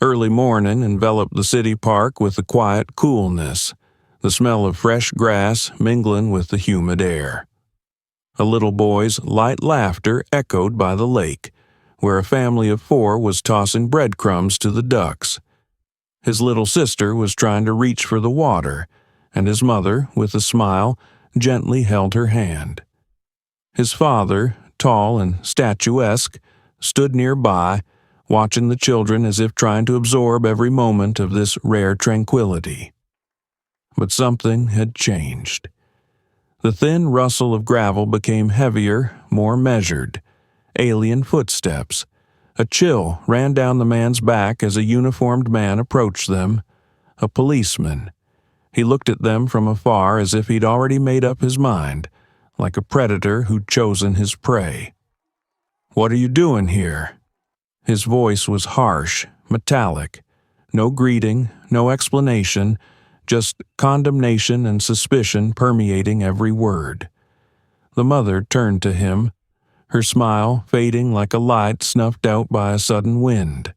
Early morning enveloped the city park with a quiet coolness, the smell of fresh grass mingling with the humid air. A little boy's light laughter echoed by the lake, where a family of 4 was tossing breadcrumbs to the ducks. His little sister was trying to reach for the water, and his mother, with a smile, gently held her hand. His father, tall and statuesque, stood nearby, watching the children as if trying to absorb every moment of this rare tranquility. But something had changed. The thin rustle of gravel became heavier, more measured. Alien footsteps. A chill ran down the man's back as a uniformed man approached them. A policeman. He looked at them from afar as if he'd already made up his mind, like a predator who'd chosen his prey. "What are you doing here?" His voice was harsh, metallic. No greeting, no explanation, just condemnation and suspicion permeating every word. The mother turned to him, her smile fading like a light snuffed out by a sudden wind.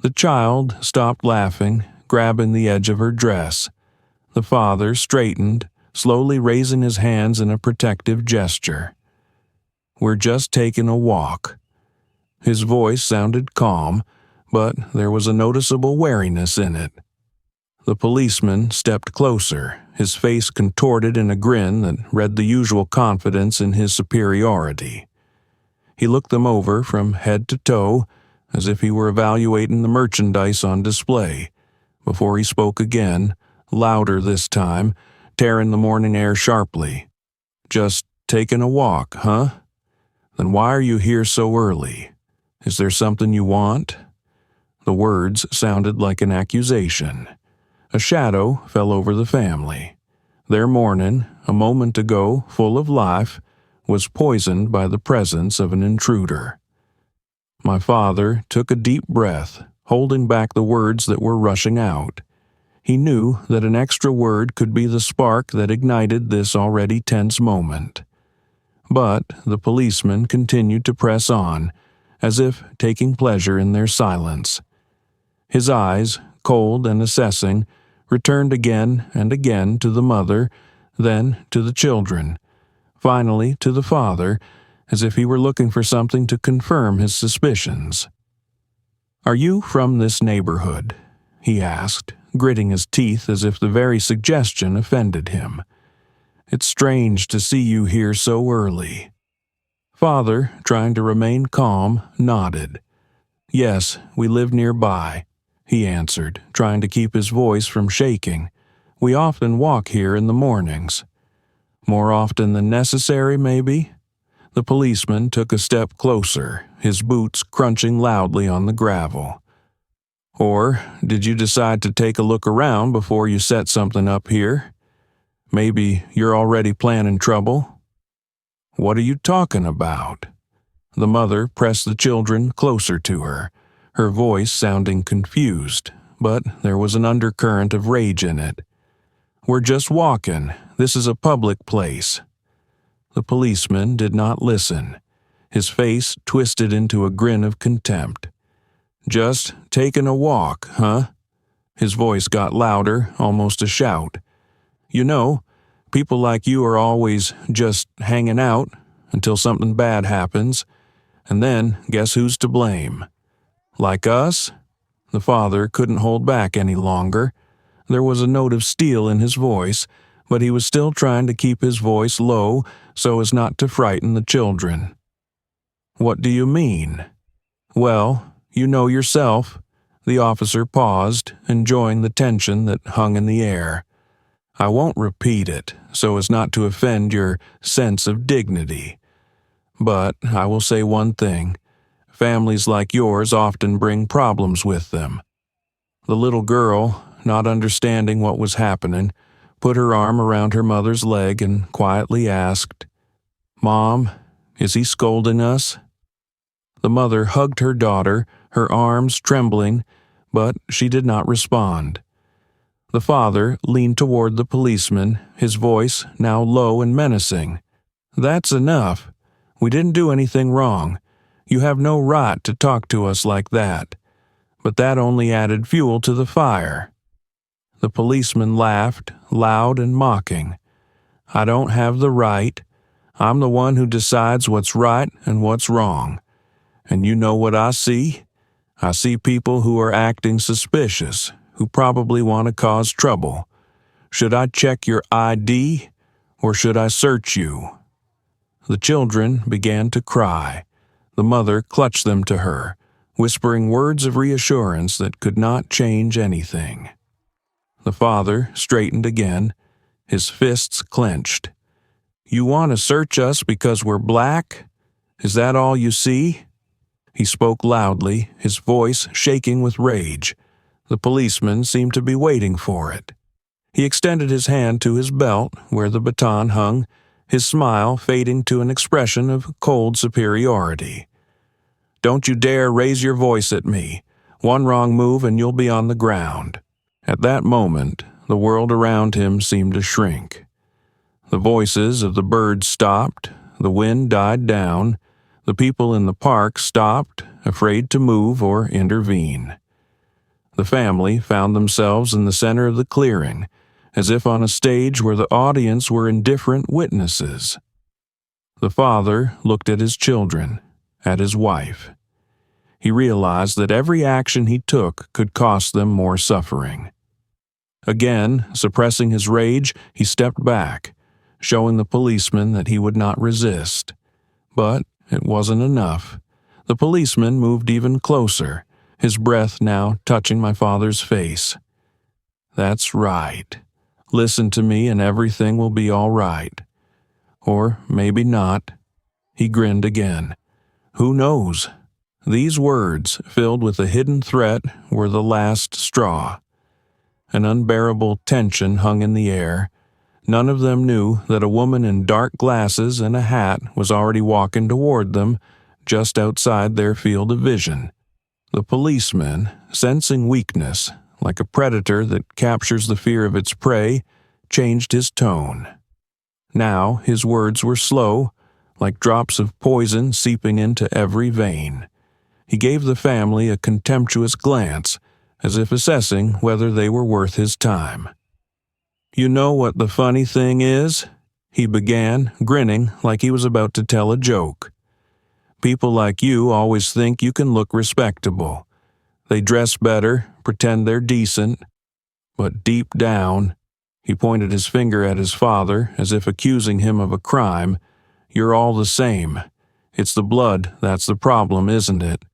The child stopped laughing, grabbing the edge of her dress. The father straightened, slowly raising his hands in a protective gesture. "We're just taking a walk." His voice sounded calm, but there was a noticeable wariness in it. The policeman stepped closer, his face contorted in a grin that read the usual confidence in his superiority. He looked them over from head to toe, as if he were evaluating the merchandise on display, before he spoke again, louder this time, tearing the morning air sharply. "Just taking a walk, huh? Then why are you here so early? Is there something you want?" The words sounded like an accusation. A shadow fell over the family. Their morning, a moment ago full of life, was poisoned by the presence of an intruder. My father took a deep breath, holding back the words that were rushing out. He knew that an extra word could be the spark that ignited this already tense moment. But the policeman continued to press on, as if taking pleasure in their silence. His eyes, cold and assessing, returned again and again to the mother, then to the children, finally to the father, as if he were looking for something to confirm his suspicions. "Are you from this neighborhood?" he asked, gritting his teeth as if the very suggestion offended him. "It's strange to see you here so early." Father, trying to remain calm, nodded. "Yes, we live nearby," he answered, trying to keep his voice from shaking. "We often walk here in the mornings." "More often than necessary, maybe?" The policeman took a step closer, his boots crunching loudly on the gravel. "Or did you decide to take a look around before you set something up here? Maybe you're already planning trouble?" "What are you talking about?" The mother pressed the children closer to her, her voice sounding confused, but there was an undercurrent of rage in it. "We're just walking. This is a public place." The policeman did not listen. His face twisted into a grin of contempt. "Just taking a walk, huh?" His voice got louder, almost a shout. "You know, people like you are always just hanging out until something bad happens, and then guess who's to blame? Like us?" The father couldn't hold back any longer. There was a note of steel in his voice, but he was still trying to keep his voice low so as not to frighten the children. "What do you mean?" "Well, you know yourself." The officer paused, enjoying the tension that hung in the air. "I won't repeat it, so as not to offend your sense of dignity. But I will say one thing. Families like yours often bring problems with them." The little girl, not understanding what was happening, put her arm around her mother's leg and quietly asked, "Mom, is he scolding us?" The mother hugged her daughter, her arms trembling, but she did not respond. The father leaned toward the policeman, his voice now low and menacing. "That's enough. We didn't do anything wrong. You have no right to talk to us like that. but that only added fuel to the fire. The policeman laughed, loud and mocking. I don't have the right. I'm the one who decides what's right and what's wrong. And you know what I see? I see people who are acting suspicious, who probably want to cause trouble. Should I check your ID, or should I search you? The children began to cry. The mother clutched them to her, whispering words of reassurance that could not change anything. The father straightened again, his fists clenched. You want to search us because we're black? Is that all you see? He spoke loudly, his voice shaking with rage. The policeman seemed to be waiting for it. He extended his hand to his belt, where the baton hung, his smile fading to an expression of cold superiority. Don't you dare raise your voice at me. One wrong move and you'll be on the ground. At that moment, the world around him seemed to shrink. The voices of the birds stopped, the wind died down, the people in the park stopped, afraid to move or intervene. The family found themselves in the center of the clearing, as if on a stage where the audience were indifferent witnesses. The father looked at his children, at his wife. He realized that every action he took could cost them more suffering. Again, suppressing his rage, he stepped back, showing the policeman that he would not resist. But it wasn't enough. The policeman moved even closer, his breath now touching my father's face. That's right. Listen to me and everything will be all right. Or maybe not. He grinned again. Who knows? These words, filled with a hidden threat, were the last straw. An unbearable tension hung in the air. None of them knew that a woman in dark glasses and a hat was already walking toward them, just outside their field of vision. The policeman, sensing weakness, like a predator that captures the fear of its prey, changed his tone. Now his words were slow, like drops of poison seeping into every vein. He gave the family a contemptuous glance, as if assessing whether they were worth his time. You know what the funny thing is? He began, grinning like he was about to tell a joke. People like you always think you can look respectable. They dress better, pretend they're decent. But deep down, he pointed his finger at his father as if accusing him of a crime, you're all the same. It's the blood that's the problem, isn't it?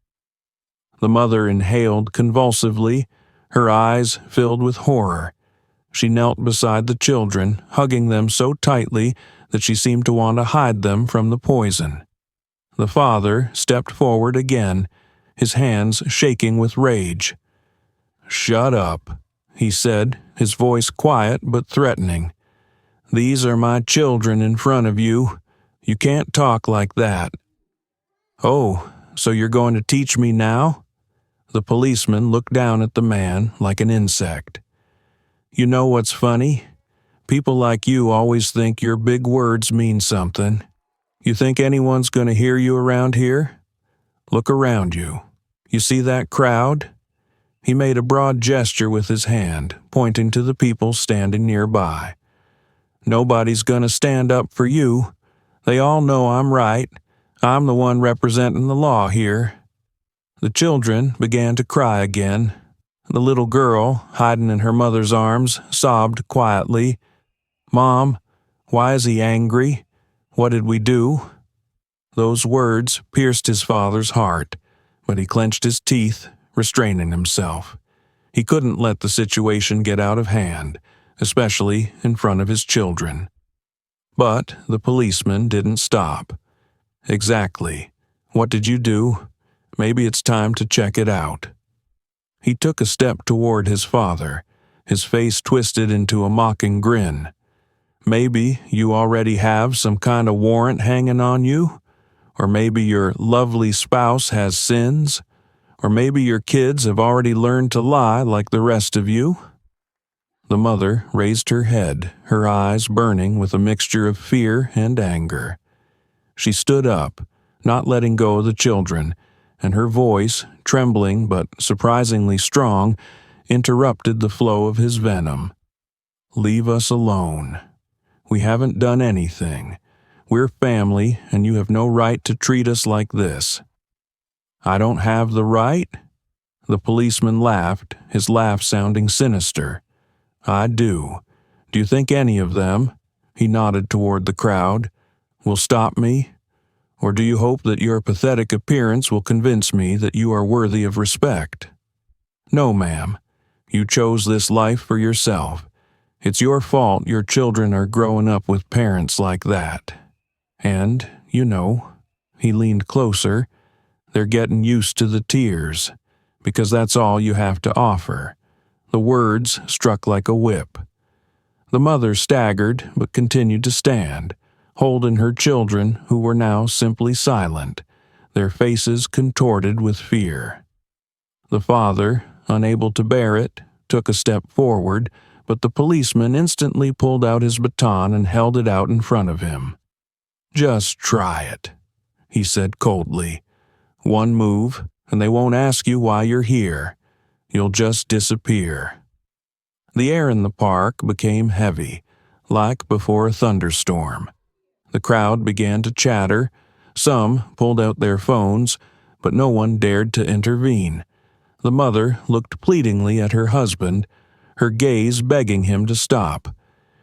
The mother inhaled convulsively, her eyes filled with horror. She knelt beside the children, hugging them so tightly that she seemed to want to hide them from the poison. The father stepped forward again, his hands shaking with rage. "Shut up," he said, his voice quiet but threatening. "These are my children in front of you. You can't talk like that." "Oh, so you're going to teach me now?" The policeman looked down at the man like an insect. "You know what's funny? People like you always think your big words mean something. You think anyone's going to hear you around here? Look around you. You see that crowd?" He made a broad gesture with his hand, pointing to the people standing nearby. "Nobody's going to stand up for you. They all know I'm right. I'm the one representing the law here." The children began to cry again. The little girl, hiding in her mother's arms, sobbed quietly. "Mom, why is he angry? What did we do?" Those words pierced his father's heart, but he clenched his teeth, restraining himself. He couldn't let the situation get out of hand, especially in front of his children. But the policeman didn't stop. "Exactly. What did you do? Maybe it's time to check it out." He took a step toward his father, his face twisted into a mocking grin. "Maybe you already have some kind of warrant hanging on you? Or maybe your lovely spouse has sins? Or maybe your kids have already learned to lie like the rest of you?" The mother raised her head, her eyes burning with a mixture of fear and anger. She stood up, not letting go of the children, and her voice, trembling but surprisingly strong, interrupted the flow of his venom. "Leave us alone. We haven't done anything. We're family, and you have no right to treat us like this." "I don't have the right?" The policeman laughed, his laugh sounding sinister. "I do. Do you think any of them," he nodded toward the crowd, "will stop me? Or do you hope that your pathetic appearance will convince me that you are worthy of respect? No, ma'am. You chose this life for yourself. It's your fault your children are growing up with parents like that. And, you know," he leaned closer, "they're getting used to the tears, because that's all you have to offer." The words struck like a whip. The mother staggered but continued to stand, holding her children, who were now simply silent, their faces contorted with fear. The father, unable to bear it, took a step forward, but the policeman instantly pulled out his baton and held it out in front of him. "Just try it," he said coldly. "One move, and they won't ask you why you're here. You'll just disappear." The air in the park became heavy, like before a thunderstorm. The crowd began to chatter. Some pulled out their phones, but no one dared to intervene. The mother looked pleadingly at her husband, her gaze begging him to stop.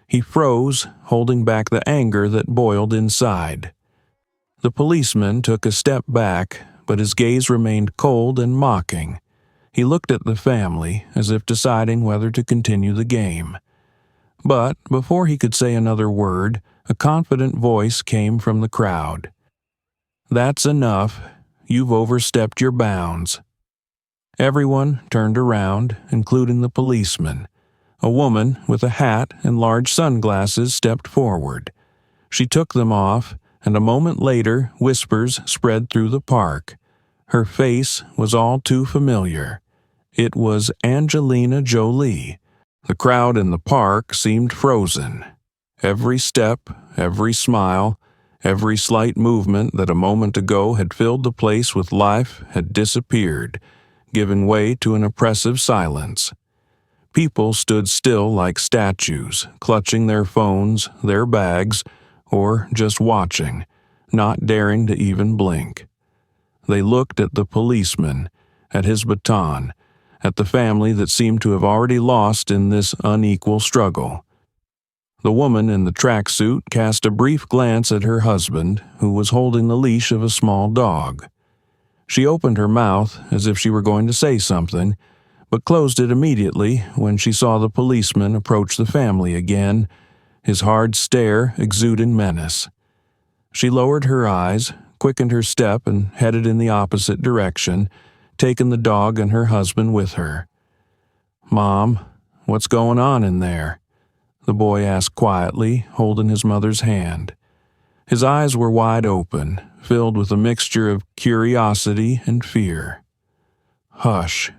He froze, holding back the anger that boiled inside. The policeman took a step back, but his gaze remained cold and mocking. He looked at the family, as if deciding whether to continue the game. But before he could say another word, a confident voice came from the crowd. "That's enough. You've overstepped your bounds." Everyone turned around, including the policeman. A woman with a hat and large sunglasses stepped forward. She took them off, and a moment later whispers spread through the park. Her face was all too familiar. It was Angelina Jolie. The crowd in the park seemed frozen. Every step, every smile, every slight movement that a moment ago had filled the place with life had disappeared, giving way to an oppressive silence. People stood still like statues, clutching their phones, their bags, or just watching, not daring to even blink. They looked at the policeman, at his baton, at the family that seemed to have already lost in this unequal struggle. The woman in the tracksuit cast a brief glance at her husband, who was holding the leash of a small dog. She opened her mouth as if she were going to say something, but closed it immediately when she saw the policeman approach the family again, his hard stare exuding menace. She lowered her eyes, quickened her step, and headed in the opposite direction, taking the dog and her husband with her. "Mom, what's going on in there?" the boy asked quietly, holding his mother's hand. His eyes were wide open, filled with a mixture of curiosity and fear. "Hush,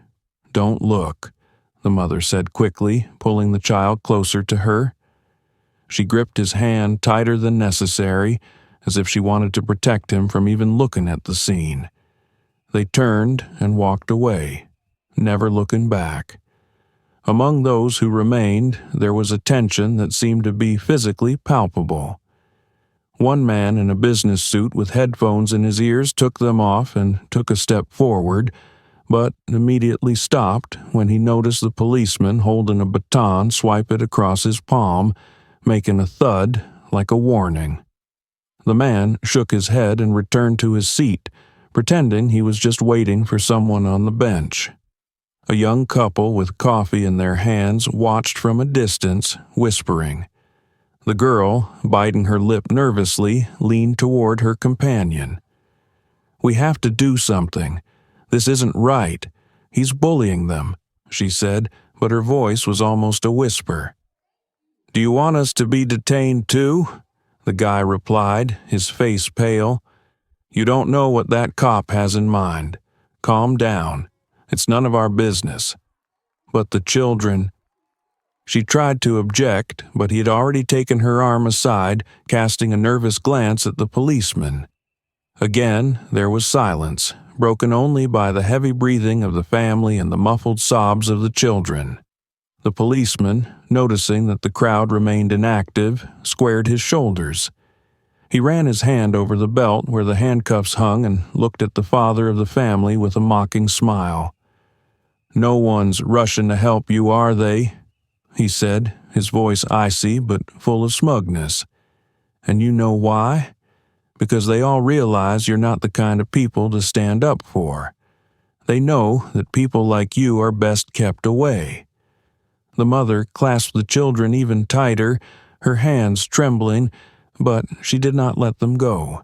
don't look," the mother said quickly, pulling the child closer to her. She gripped his hand tighter than necessary, as if she wanted to protect him from even looking at the scene. They turned and walked away, never looking back. Among those who remained, there was a tension that seemed to be physically palpable. One man in a business suit with headphones in his ears took them off and took a step forward, but immediately stopped when he noticed the policeman holding a baton swipe it across his palm, making a thud like a warning. The man shook his head and returned to his seat, pretending he was just waiting for someone on the bench. A young couple with coffee in their hands watched from a distance, whispering. The girl, biting her lip nervously, leaned toward her companion. "We have to do something. This isn't right. He's bullying them," she said, but her voice was almost a whisper. "Do you want us to be detained too?" the guy replied, his face pale. "You don't know what that cop has in mind. Calm down. It's none of our business." "But the children—" She tried to object, but he had already taken her arm aside, casting a nervous glance at the policeman. Again, there was silence, broken only by the heavy breathing of the family and the muffled sobs of the children. The policeman, noticing that the crowd remained inactive, squared his shoulders. He ran his hand over the belt where the handcuffs hung and looked at the father of the family with a mocking smile. "No one's rushing to help you, are they?" he said, his voice icy but full of smugness. "And you know why? Because they all realize you're not the kind of people to stand up for. They know that people like you are best kept away." The mother clasped the children even tighter, her hands trembling, but she did not let them go.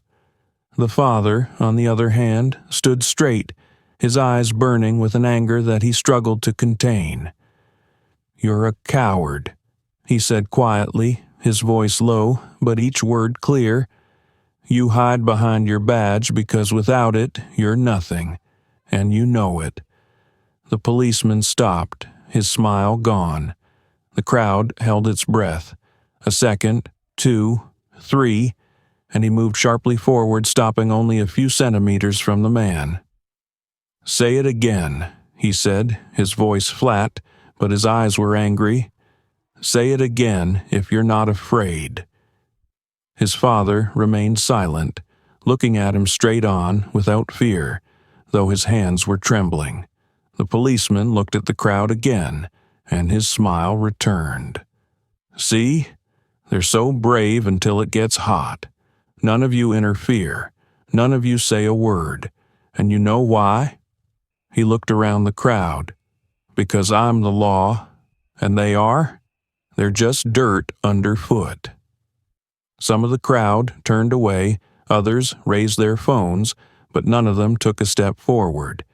The father, on the other hand, stood straight, his eyes burning with an anger that he struggled to contain. "You're a coward," he said quietly, his voice low, but each word clear. "You hide behind your badge because without it, you're nothing, and you know it." The policeman stopped, his smile gone. The crowd held its breath. A second, 2, 3, and he moved sharply forward, stopping only a few centimeters from the man. "Say it again," he said, his voice flat, but his eyes were angry. "Say it again if you're not afraid." His father remained silent, looking at him straight on, without fear, though his hands were trembling. The policeman looked at the crowd again, and his smile returned. "See? They're so brave until it gets hot. None of you interfere. None of you say a word. And you know why?" He looked around the crowd. "Because I'm the law, and they are? They're just dirt underfoot." Some of the crowd turned away, others raised their phones, but none of them took a step forward.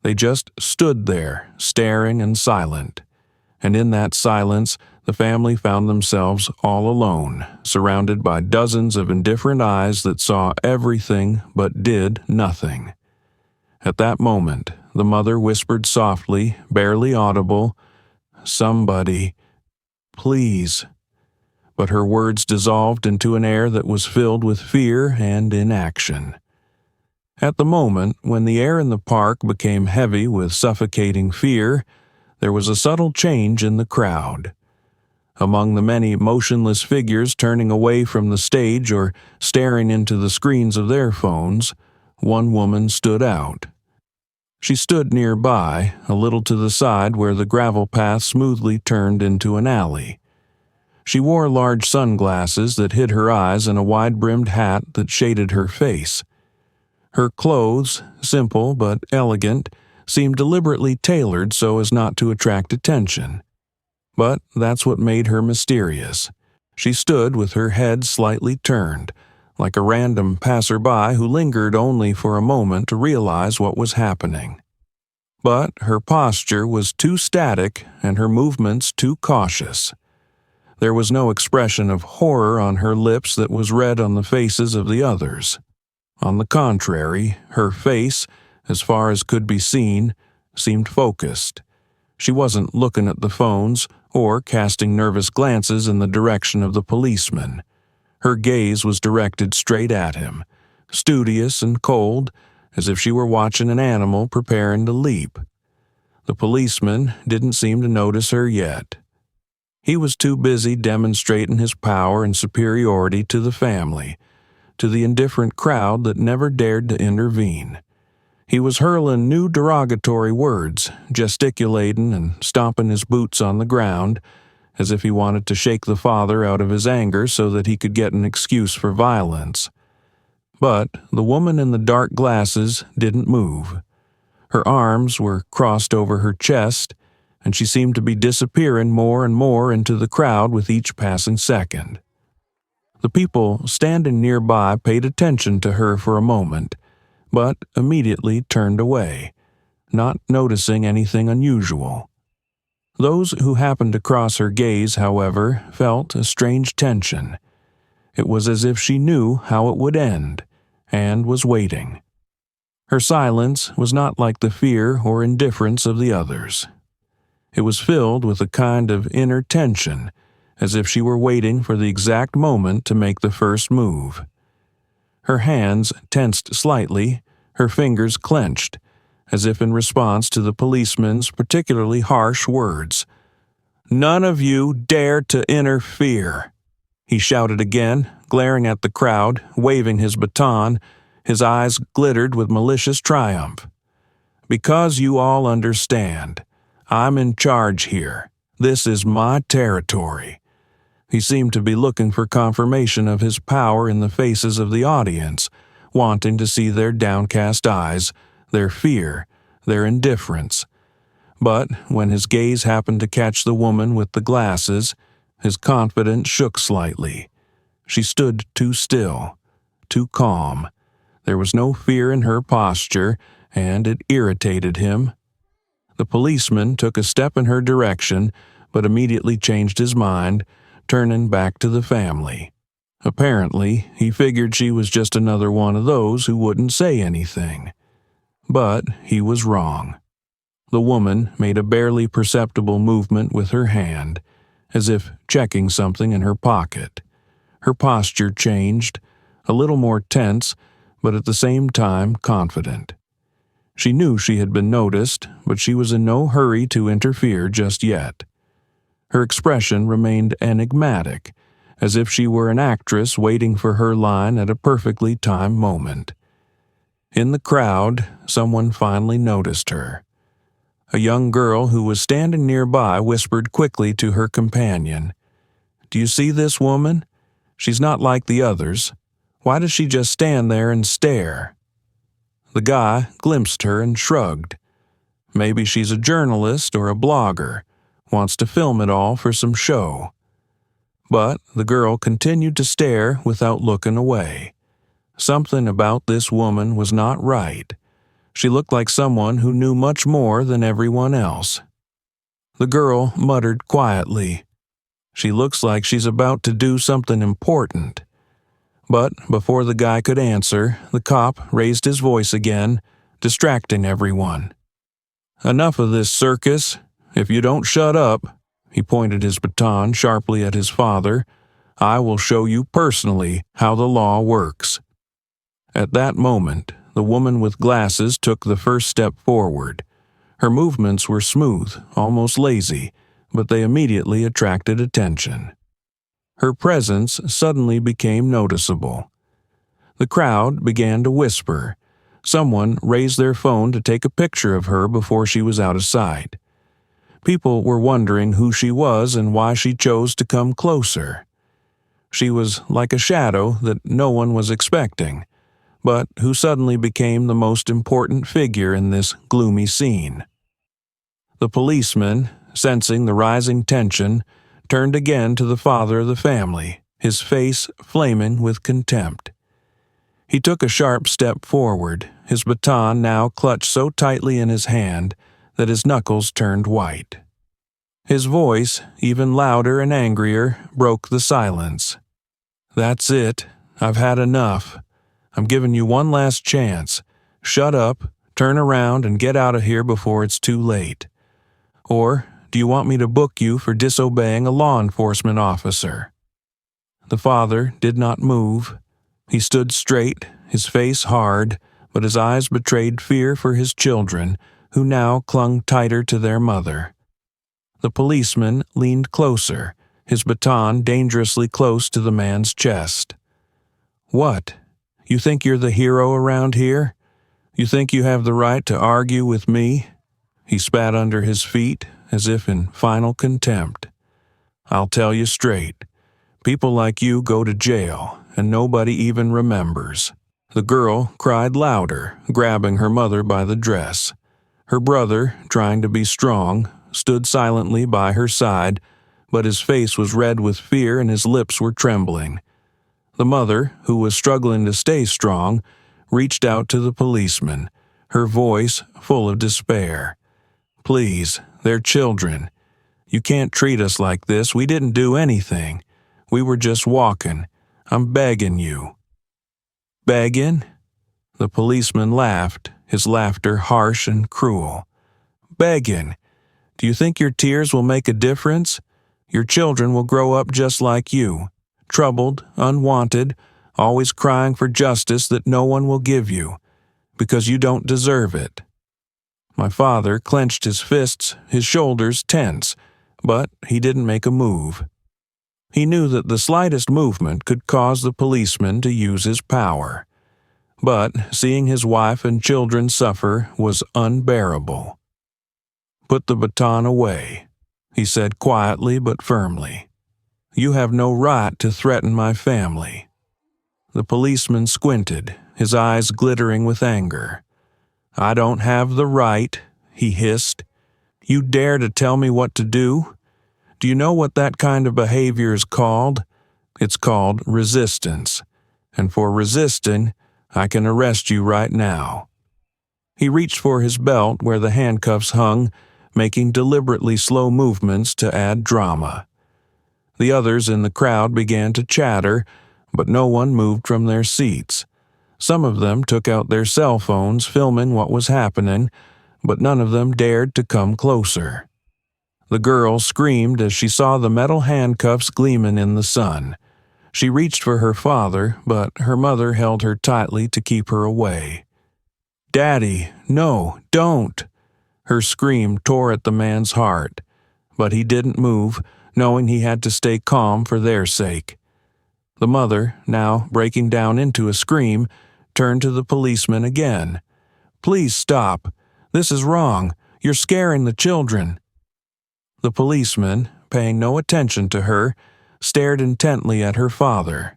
They just stood there, staring and silent. And in that silence, the family found themselves all alone, surrounded by dozens of indifferent eyes that saw everything but did nothing. At that moment, the mother whispered softly, barely audible, "Somebody, please." But her words dissolved into an air that was filled with fear and inaction. At the moment when the air in the park became heavy with suffocating fear, there was a subtle change in the crowd. Among the many motionless figures turning away from the stage or staring into the screens of their phones, one woman stood out. She stood nearby, a little to the side where the gravel path smoothly turned into an alley. She wore large sunglasses that hid her eyes and a wide-brimmed hat that shaded her face. Her clothes, simple but elegant, seemed deliberately tailored so as not to attract attention. But that's what made her mysterious. She stood with her head slightly turned, like a random passerby who lingered only for a moment to realize what was happening. But her posture was too static and her movements too cautious. There was no expression of horror on her lips that was read on the faces of the others. On the contrary, her face, as far as could be seen, seemed focused. She wasn't looking at the phones or casting nervous glances in the direction of the policeman. Her gaze was directed straight at him, studious and cold, as if she were watching an animal preparing to leap. The policeman didn't seem to notice her yet. He was too busy demonstrating his power and superiority to the family, to the indifferent crowd that never dared to intervene. He was hurling new derogatory words, gesticulating and stomping his boots on the ground, as if he wanted to shake the father out of his anger so that he could get an excuse for violence. But the woman in the dark glasses didn't move. Her arms were crossed over her chest, and she seemed to be disappearing more and more into the crowd with each passing second. The people standing nearby paid attention to her for a moment, but immediately turned away, not noticing anything unusual. Those who happened to cross her gaze, however, felt a strange tension. It was as if she knew how it would end, and was waiting. Her silence was not like the fear or indifference of the others. It was filled with a kind of inner tension, as if she were waiting for the exact moment to make the first move. Her hands tensed slightly, Her fingers clenched, as if in response to the policeman's particularly harsh words. "None of you dare to interfere," he shouted again, glaring at the crowd, waving his baton. His eyes glittered with malicious triumph. "Because you all understand, I'm in charge here. This is my territory." He seemed to be looking for confirmation of his power in the faces of the audience, wanting to see their downcast eyes, their fear, their indifference. But when his gaze happened to catch the woman with the glasses, his confidence shook slightly. She stood too still, too calm. There was no fear in her posture, and it irritated him. The policeman took a step in her direction, but immediately changed his mind, turning back to the family. Apparently, he figured she was just another one of those who wouldn't say anything. But he was wrong. The woman made a barely perceptible movement with her hand, as if checking something in her pocket. Her posture changed, a little more tense, but at the same time confident. She knew she had been noticed, but she was in no hurry to interfere just yet. Her expression remained enigmatic, as if she were an actress waiting for her line at a perfectly timed moment. In the crowd, someone finally noticed her. A young girl who was standing nearby whispered quickly to her companion, "Do you see this woman? She's not like the others. Why does she just stand there and stare?" The guy glimpsed her and shrugged. Maybe she's a journalist or a blogger, wants to film it all for some show. But the girl continued to stare without looking away. Something about this woman was not right. She looked like someone who knew much more than everyone else. The girl muttered quietly, "She looks like she's about to do something important." But before the guy could answer, the cop raised his voice again, distracting everyone. "Enough of this circus. If you don't shut up," he pointed his baton sharply at his father, "I will show you personally how the law works." At that moment, the woman with glasses took the first step forward. Her movements were smooth, almost lazy, but they immediately attracted attention. Her presence suddenly became noticeable. The crowd began to whisper. Someone raised their phone to take a picture of her before she was out of sight. People were wondering who she was and why she chose to come closer. She was like a shadow that no one was expecting, but who suddenly became the most important figure in this gloomy scene. The policeman, sensing the rising tension, turned again to the father of the family, his face flaming with contempt. He took a sharp step forward, his baton now clutched so tightly in his hand that his knuckles turned white. His voice, even louder and angrier, broke the silence. "That's it. I've had enough. I'm giving you one last chance. Shut up, turn around, and get out of here before it's too late. Or do you want me to book you for disobeying a law enforcement officer?" The father did not move. He stood straight, his face hard, but his eyes betrayed fear for his children, who now clung tighter to their mother. The policeman leaned closer, his baton dangerously close to the man's chest. "What? You think you're the hero around here? You think you have the right to argue with me?" He spat under his feet, as if in final contempt. "I'll tell you straight. People like you go to jail, and nobody even remembers." The girl cried louder, grabbing her mother by the dress. Her brother, trying to be strong, stood silently by her side, but his face was red with fear and his lips were trembling. The mother, who was struggling to stay strong, reached out to the policeman, her voice full of despair. "Please, they're children. You can't treat us like this. We didn't do anything. We were just walking. I'm begging you." "Begging?" The policeman laughed, his laughter harsh and cruel. "Begging? Do you think your tears will make a difference? Your children will grow up just like you, troubled, unwanted, always crying for justice that no one will give you. because you don't deserve it." My father clenched his fists, his shoulders tense, but he didn't make a move. He knew that the slightest movement could cause the policeman to use his power. But seeing his wife and children suffer was unbearable. "Put the baton away," he said quietly but firmly. "You have no right to threaten my family." The policeman squinted, his eyes glittering with anger. "I don't have the right," he hissed. "You dare to tell me what to do? Do you know what that kind of behavior is called? It's called resistance. And for resisting, I can arrest you right now." He reached for his belt where the handcuffs hung, making deliberately slow movements to add drama. The others in the crowd began to chatter, but no one moved from their seats. Some of them took out their cell phones, filming what was happening, but none of them dared to come closer. The girl screamed as she saw the metal handcuffs gleaming in the sun. She reached for her father, but her mother held her tightly to keep her away. "Daddy, no, don't!" Her scream tore at the man's heart, but he didn't move, knowing he had to stay calm for their sake. The mother, now breaking down into a scream, turned to the policeman again. "Please stop. This is wrong. You're scaring the children." The policeman, paying no attention to her, stared intently at her father.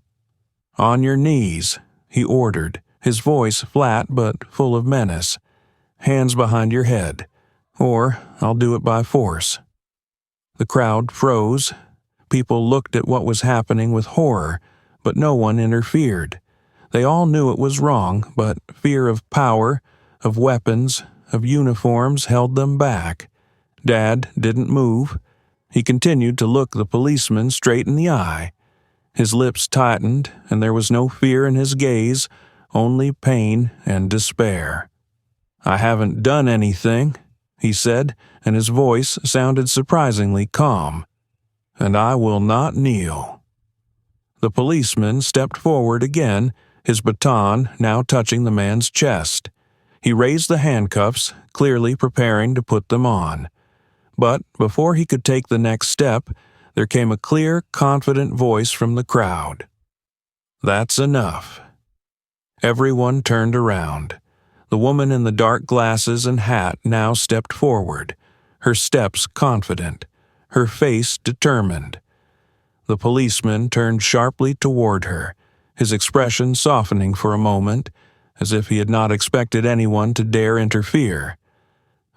"On your knees," he ordered, his voice flat but full of menace. "Hands behind your head, or I'll do it by force." The crowd froze. People looked at what was happening with horror, but no one interfered. They all knew it was wrong, but fear of power, of weapons, of uniforms held them back. Dad didn't move. He continued to look the policeman straight in the eye. His lips tightened, and there was no fear in his gaze, only pain and despair. "I haven't done anything," he said, and his voice sounded surprisingly calm. "And I will not kneel." The policeman stepped forward again, his baton now touching the man's chest. He raised the handcuffs, clearly preparing to put them on. But before he could take the next step, there came a clear, confident voice from the crowd. "That's enough." Everyone turned around. The woman in the dark glasses and hat now stepped forward, her steps confident, her face determined. The policeman turned sharply toward her, his expression softening for a moment, as if he had not expected anyone to dare interfere.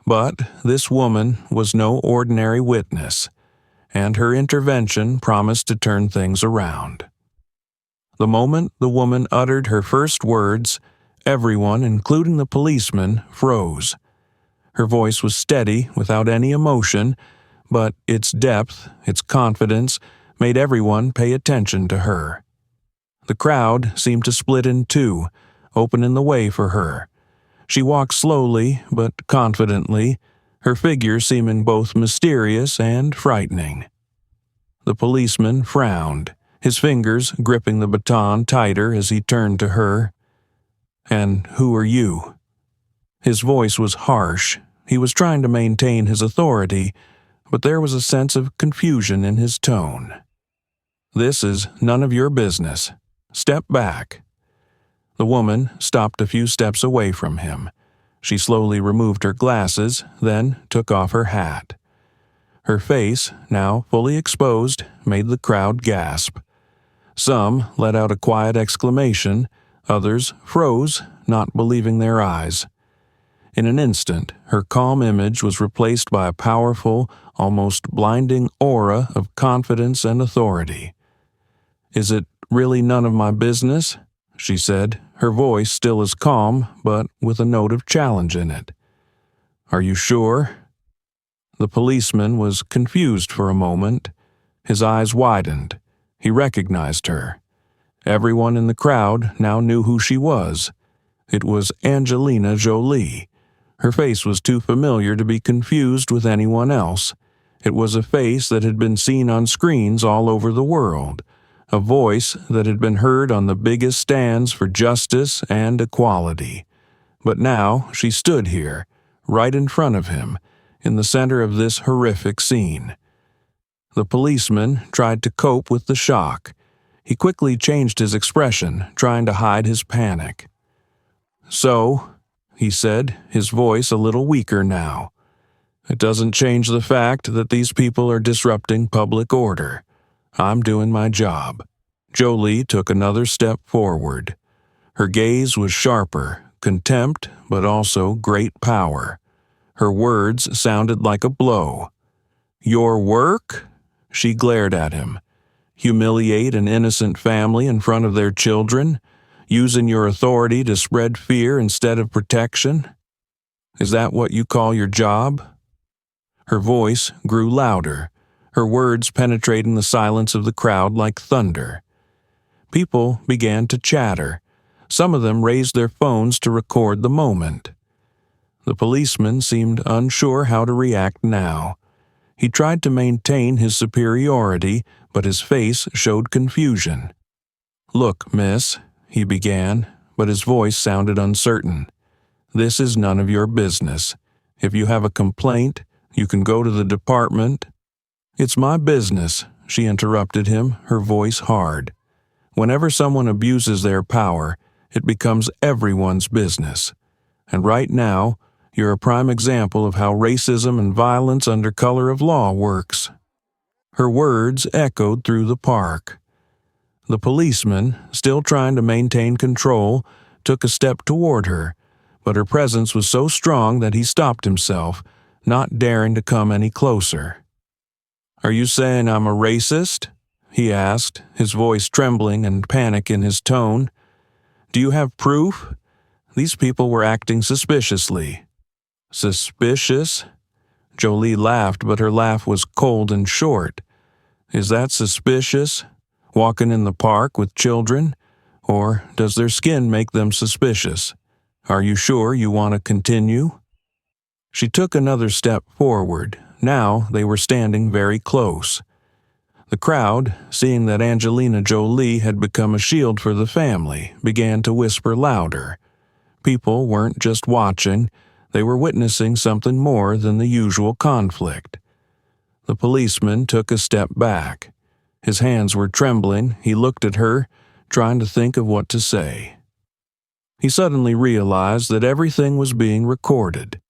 But this woman was no ordinary witness, and her intervention promised to turn things around. The moment the woman uttered her first words, everyone, including the policeman, froze. Her voice was steady, without any emotion, but its depth, its confidence, made everyone pay attention to her. The crowd seemed to split in two, opening the way for her. She walked slowly but confidently, her figure seeming both mysterious and frightening. The policeman frowned, his fingers gripping the baton tighter as he turned to her. "And who are you?" His voice was harsh. He was trying to maintain his authority, but there was a sense of confusion in his tone. "This is none of your business. Step back." The woman stopped a few steps away from him. She slowly removed her glasses, then took off her hat. Her face, now fully exposed, made the crowd gasp. Some let out a quiet exclamation, others froze, not believing their eyes. In an instant, her calm image was replaced by a powerful, almost blinding aura of confidence and authority. "Is it really none of my business?" she said, her voice still as calm, but with a note of challenge in it. "Are you sure?" The policeman was confused for a moment. His eyes widened. He recognized her. Everyone in the crowd now knew who she was. It was Angelina Jolie. Her face was too familiar to be confused with anyone else. It was a face that had been seen on screens all over the world, a voice that had been heard on the biggest stands for justice and equality. But now she stood here, right in front of him, in the center of this horrific scene. The policeman tried to cope with the shock. He quickly changed his expression, trying to hide his panic. "So," he said, his voice a little weaker now, "it doesn't change the fact that these people are disrupting public order. I'm doing my job." Jolie took another step forward. Her gaze was sharper, contempt, but also great power. Her words sounded like a blow. "Your work?" She glared at him. "Humiliate an innocent family in front of their children? Using your authority to spread fear instead of protection? Is that what you call your job?" Her voice grew louder, her words penetrating the silence of the crowd like thunder. People began to chatter. Some of them raised their phones to record the moment. The policeman seemed unsure how to react now. He tried to maintain his superiority, but his face showed confusion. "Look, miss," he began, but his voice sounded uncertain. "This is none of your business. If you have a complaint, you can go to the department." "It's my business," she interrupted him, her voice hard. Whenever someone abuses their power, it becomes everyone's business. And right now, you're a prime example of how racism and violence under color of law works. Her words echoed through the park. The policeman, still trying to maintain control, took a step toward her, but her presence was so strong that he stopped himself, not daring to come any closer. "Are you saying I'm a racist?" he asked, his voice trembling and panic in his tone. "Do you have proof?" These people were acting suspiciously. "Suspicious?" Jolie laughed, but her laugh was cold and short. "Is that suspicious? Walking in the park with children? Or does their skin make them suspicious? Are you sure you want to continue?" She took another step forward. Now they were standing very close. The crowd, seeing that Angelina Jolie had become a shield for the family, began to whisper louder. People weren't just watching, they were witnessing something more than the usual conflict. The policeman took a step back. His hands were trembling. He looked at her, trying to think of what to say. He suddenly realized that everything was being recorded,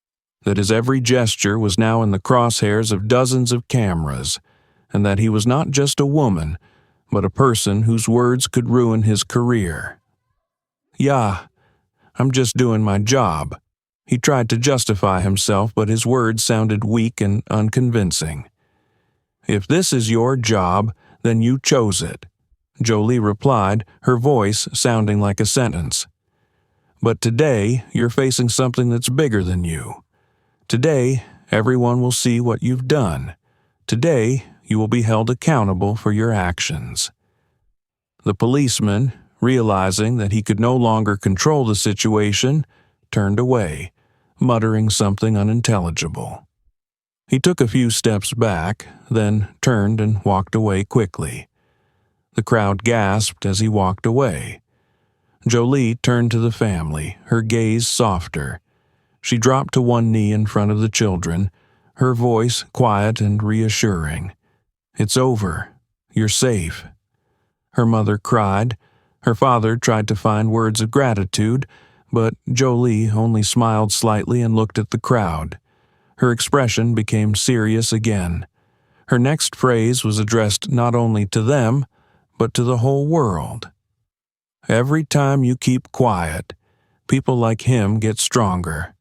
that his every gesture was now in the crosshairs of dozens of cameras, and that he was not just a woman, but a person whose words could ruin his career. "Yeah, I'm just doing my job." He tried to justify himself, but his words sounded weak and unconvincing. "If this is your job, then you chose it," Jolie replied, her voice sounding like a sentence. "But today, you're facing something that's bigger than you. Today, everyone will see what you've done. Today, you will be held accountable for your actions." The policeman, realizing that he could no longer control the situation, turned away, muttering something unintelligible. He took a few steps back, then turned and walked away quickly. The crowd gasped as he walked away. Jolie turned to the family, her gaze softer. She dropped to one knee in front of the children, her voice quiet and reassuring. "It's over. You're safe." Her mother cried. Her father tried to find words of gratitude, but Jolie only smiled slightly and looked at the crowd. Her expression became serious again. Her next phrase was addressed not only to them, but to the whole world. "Every time you keep quiet, people like him get stronger.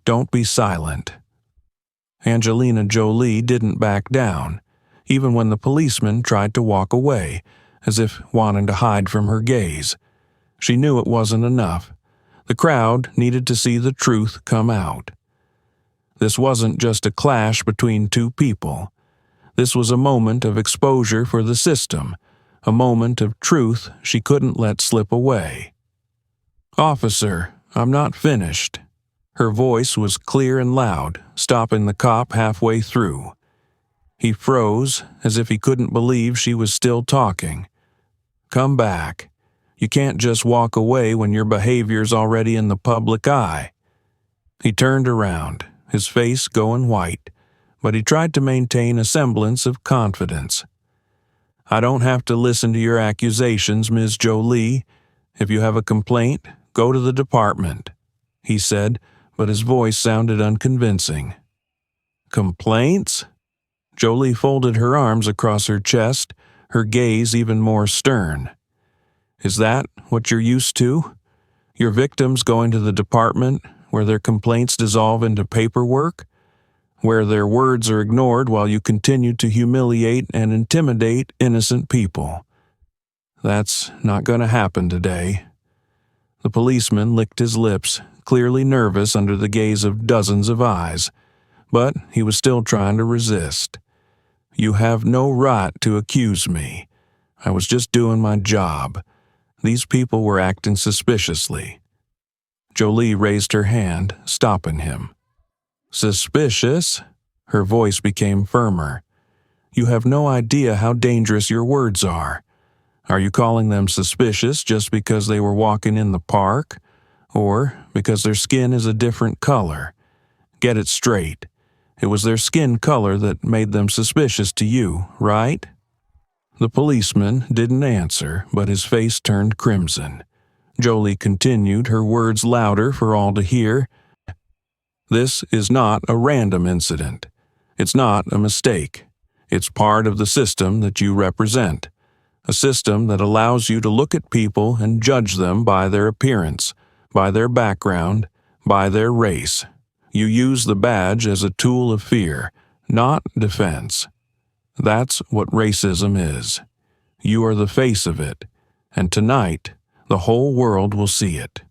Don't be silent." Angelina Jolie didn't back down, even when the policeman tried to walk away, as if wanting to hide from her gaze. She knew it wasn't enough. The crowd needed to see the truth come out. This wasn't just a clash between two people. This was a moment of exposure for the system, a moment of truth she couldn't let slip away. "Officer, I'm not finished." Her voice was clear and loud, stopping the cop halfway through. He froze, as if he couldn't believe she was still talking. "Come back. You can't just walk away when your behavior's already in the public eye." He turned around, his face going white, but he tried to maintain a semblance of confidence. "I don't have to listen to your accusations, Ms. Jolie. If you have a complaint, go to the department," he said, but his voice sounded unconvincing. "Complaints?" Jolie folded her arms across her chest, her gaze even more stern. "Is that what you're used to? Your victims going to the department where their complaints dissolve into paperwork? Where their words are ignored while you continue to humiliate and intimidate innocent people? That's not going to happen today." The policeman licked his lips, clearly nervous under the gaze of dozens of eyes, but he was still trying to resist. "You have no right to accuse me. I was just doing my job. These people were acting suspiciously." Jolie raised her hand, stopping him. "Suspicious?" Her voice became firmer. "You have no idea how dangerous your words are. Are you calling them suspicious just because they were walking in the park? Or because their skin is a different color? Get it straight. It was their skin color that made them suspicious to you, right?" The policeman didn't answer, but his face turned crimson. Jolie continued, her words louder for all to hear. "This is not a random incident. It's not a mistake. It's part of the system that you represent. A system that allows you to look at people and judge them by their appearance, by their background, by their race. You use the badge as a tool of fear, not defense. That's what racism is. You are the face of it, and tonight the whole world will see it."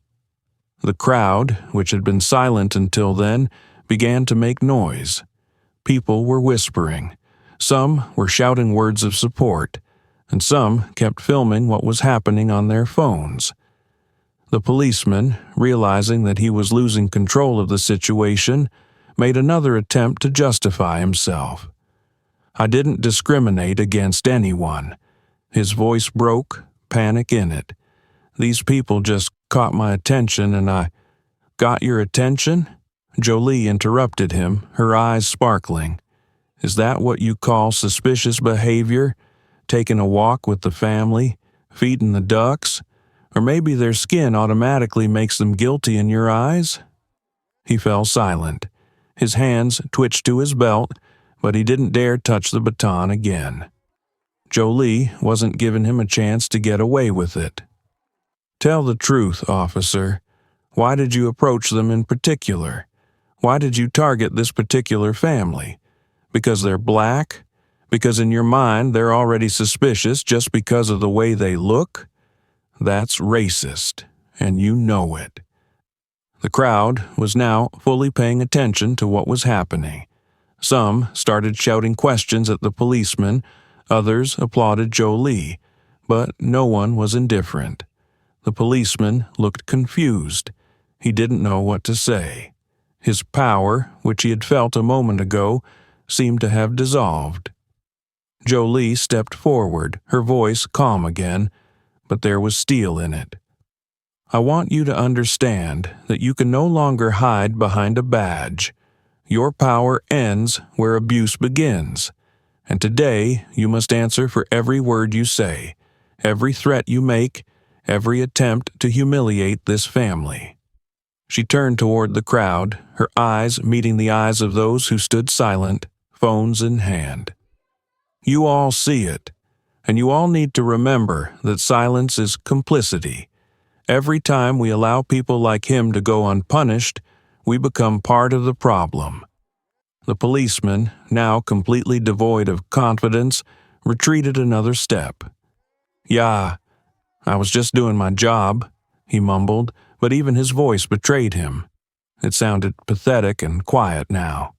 The crowd, which had been silent until then, began to make noise. People were whispering. Some were shouting words of support, and some kept filming what was happening on their phones. The policeman, realizing that he was losing control of the situation, made another attempt to justify himself. "I didn't discriminate against anyone." His voice broke, panic in it. "These people just caught my attention and I—" "Got your attention?" Jolie interrupted him, her eyes sparkling. "Is that what you call suspicious behavior? Taking a walk with the family? Feeding the ducks? Or maybe their skin automatically makes them guilty in your eyes?" He fell silent. His hands twitched to his belt, but he didn't dare touch the baton again. Jolie wasn't giving him a chance to get away with it. "Tell the truth, officer. Why did you approach them in particular? Why did you target this particular family? Because they're black? Because in your mind they're already suspicious just because of the way they look? That's racist, and you know it." The crowd was now fully paying attention to what was happening. Some started shouting questions at the policeman, others applauded Jolie, but no one was indifferent. The policeman looked confused. He didn't know what to say. His power, which he had felt a moment ago, seemed to have dissolved. Jolie stepped forward, her voice calm again, but there was steel in it. "I want you to understand that you can no longer hide behind a badge. Your power ends where abuse begins, and today you must answer for every word you say, every threat you make, every attempt to humiliate this family." She turned toward the crowd, her eyes meeting the eyes of those who stood silent, phones in hand. "You all see it, and you all need to remember that silence is complicity. Every time we allow people like him to go unpunished, we become part of the problem." The policeman, now completely devoid of confidence, retreated another step. "Yeah, I was just doing my job," he mumbled, but even his voice betrayed him. It sounded pathetic and quiet now.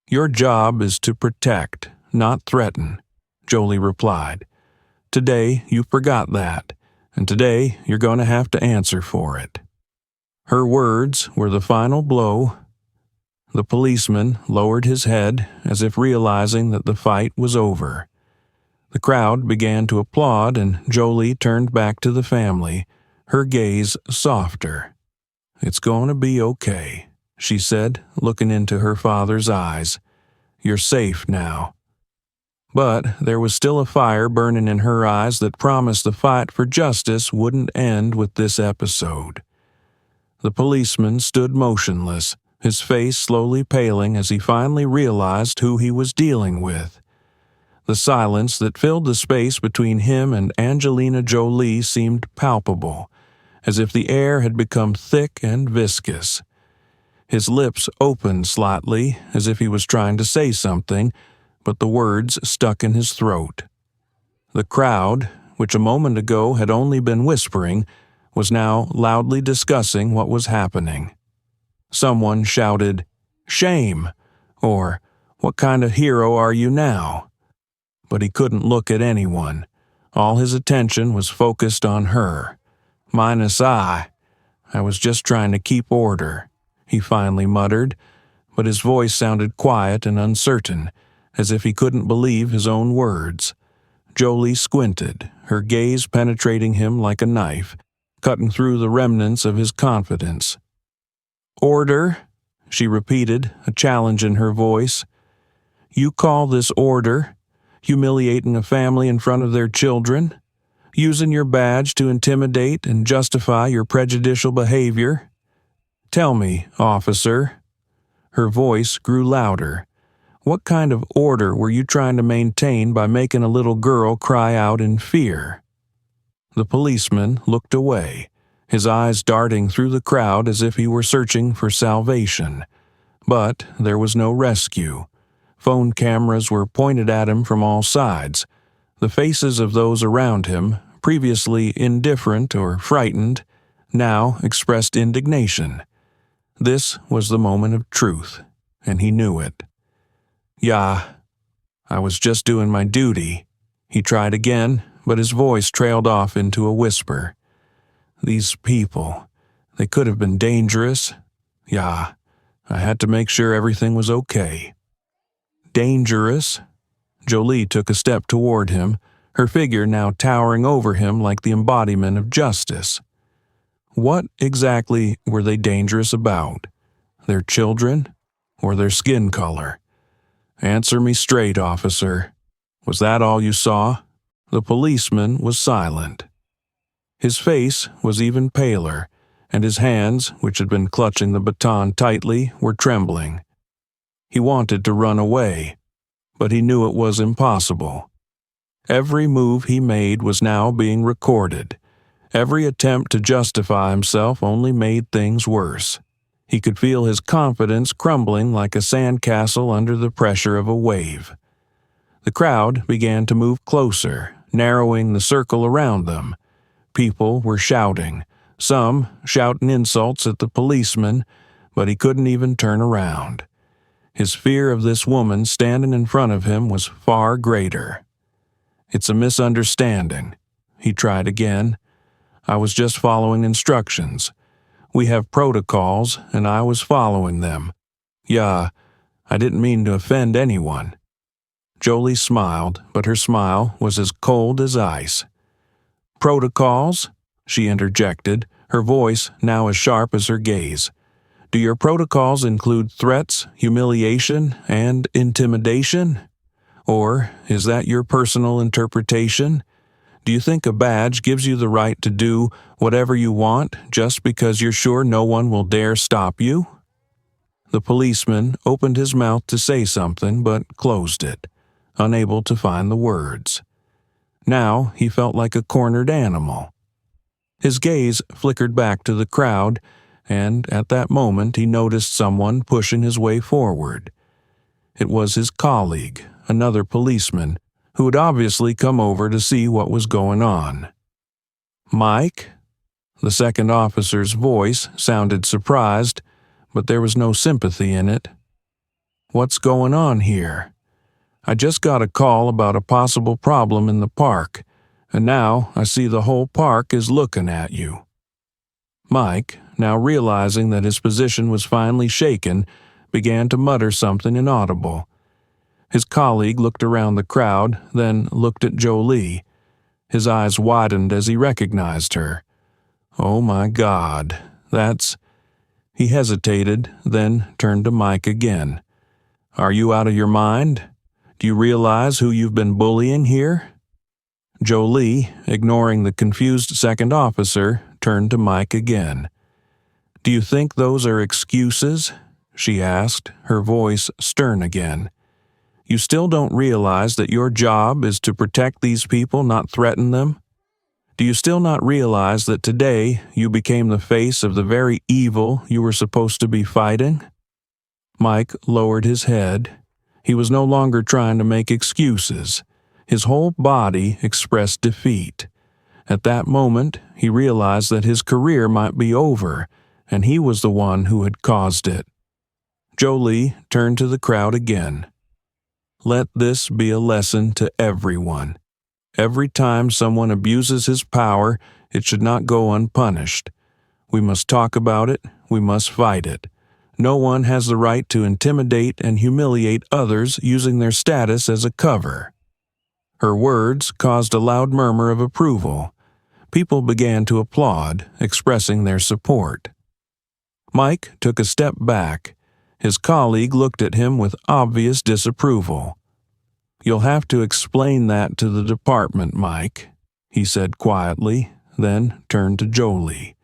"Your job is to protect, not threaten," Jolie replied. "Today you forgot that, and today you're going to have to answer for it." Her words were the final blow. The policeman lowered his head as if realizing that the fight was over. The crowd began to applaud, and Jolie turned back to the family, her gaze softer. "It's going to be okay," she said, looking into her father's eyes. "You're safe now." But there was still a fire burning in her eyes that promised the fight for justice wouldn't end with this episode. The policeman stood motionless, his face slowly paling as he finally realized who he was dealing with. The silence that filled the space between him and Angelina Jolie seemed palpable, as if the air had become thick and viscous. His lips opened slightly, as if he was trying to say something, but the words stuck in his throat. The crowd, which a moment ago had only been whispering, was now loudly discussing what was happening. Someone shouted, "Shame!" or "What kind of hero are you now?" But he couldn't look at anyone. All his attention was focused on her. "Minus I was just trying to keep order," he finally muttered, but his voice sounded quiet and uncertain, as if he couldn't believe his own words. Jolie squinted, her gaze penetrating him like a knife, cutting through the remnants of his confidence. "Order?" she repeated, a challenge in her voice. "You call this order? Humiliating a family in front of their children? Using your badge to intimidate and justify your prejudicial behavior? Tell me, officer." Her voice grew louder. "What kind of order were you trying to maintain by making a little girl cry out in fear?" The policeman looked away, his eyes darting through the crowd as if he were searching for salvation. But there was no rescue. Phone cameras were pointed at him from all sides. The faces of those around him, previously indifferent or frightened, now expressed indignation. This was the moment of truth, and he knew it. "Yeah, I was just doing my duty." He tried again, but his voice trailed off into a whisper. "These people, they could have been dangerous. Yeah, I had to make sure everything was okay." "Dangerous?" Jolie took a step toward him, her figure now towering over him like the embodiment of justice. What exactly were they dangerous about? Their children or their skin color? Answer me straight, officer. Was that all you saw? The policeman was silent. His face was even paler, and his hands, which had been clutching the baton tightly, were trembling. He wanted to run away, but he knew it was impossible. Every move he made was now being recorded. Every attempt to justify himself only made things worse. He could feel his confidence crumbling like a sandcastle under the pressure of a wave. The crowd began to move closer, narrowing the circle around them. People were shouting, some shouting insults at the policeman, but he couldn't even turn around. His fear of this woman standing in front of him was far greater. "It's a misunderstanding," he tried again. "I was just following instructions. We have protocols, and I was following them. Yeah, I didn't mean to offend anyone." Jolie smiled, but her smile was as cold as ice. "Protocols?" she interjected, her voice now as sharp as her gaze. "Do your protocols include threats, humiliation, and intimidation? Or is that your personal interpretation? Do you think a badge gives you the right to do whatever you want just because you're sure no one will dare stop you?" The policeman opened his mouth to say something but closed it, unable to find the words. Now he felt like a cornered animal. His gaze flickered back to the crowd, and at that moment he noticed someone pushing his way forward. It was his colleague, another policeman, who had obviously come over to see what was going on. "Mike?" The second officer's voice sounded surprised, but there was no sympathy in it. "What's going on here? I just got a call about a possible problem in the park, and now I see the whole park is looking at you." Mike, now realizing that his position was finally shaken, began to mutter something inaudible. His colleague looked around the crowd, then looked at Jolie. His eyes widened as he recognized her. "Oh my God, that's..." He hesitated, then turned to Mike again. "Are you out of your mind? Do you realize who you've been bullying here?" Jolie, ignoring the confused second officer, turned to Mike again. "Do you think those are excuses?" she asked, her voice stern again. "You still don't realize that your job is to protect these people, not threaten them? Do you still not realize that today you became the face of the very evil you were supposed to be fighting?" Mike lowered his head. He was no longer trying to make excuses. His whole body expressed defeat. At that moment, he realized that his career might be over, and he was the one who had caused it. Jolie turned to the crowd again. "Let this be a lesson to everyone. Every time someone abuses his power, it should not go unpunished. We must talk about it. We must fight it. No one has the right to intimidate and humiliate others using their status as a cover." Her words caused a loud murmur of approval. People began to applaud, expressing their support. Mike took a step back. His colleague looked at him with obvious disapproval. "You'll have to explain that to the department, Mike," he said quietly, then turned to Jolie.